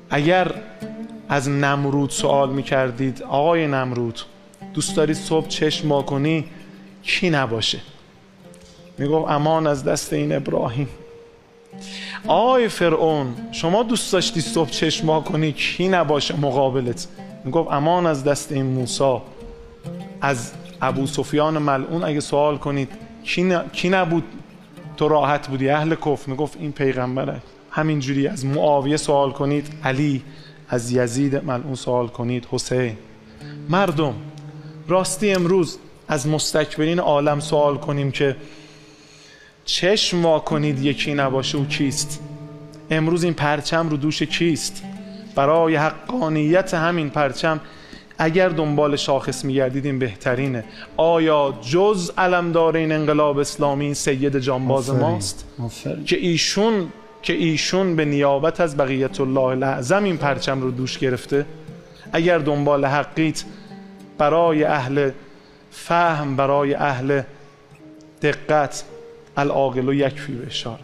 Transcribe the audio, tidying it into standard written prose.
اگر از نمرود سوال میکردید آقای نمرود دوست دارید صبح چشم وا کنی کی نباشه؟ میگفت امان از دست این ابراهیم. آقای فرعون شما دوست داشتی صبح چشم وا کنی کی نباشه مقابلت؟ میگفت امان از دست این موسی. از ابو سفیان ملعون اگه سوال کنید کی نبود تو راحت بودی؟ اهل کفر. میگفت این پیغمبره. همینجوری از معاویه سوال کنید علی، از یزید ملعون سوال کنید حسین. مردم راستی امروز از مستکبرین عالم سوال کنیم که چشم وا کنید یکی نباشه او کیست؟ امروز این پرچم رو دوش کیست؟ برای حقانیت همین پرچم اگر دنبال شاخص میگردید این بهترینه. آیا جز علمدار این انقلاب اسلامی سید جانباز ماست که ایشون به نیابت از بقیت الله الاعظم این پرچم رو دوش گرفته؟ اگر دنبال حقیت برای اهل فهم، برای اهل دقت، العاقل یکفی به اشاره.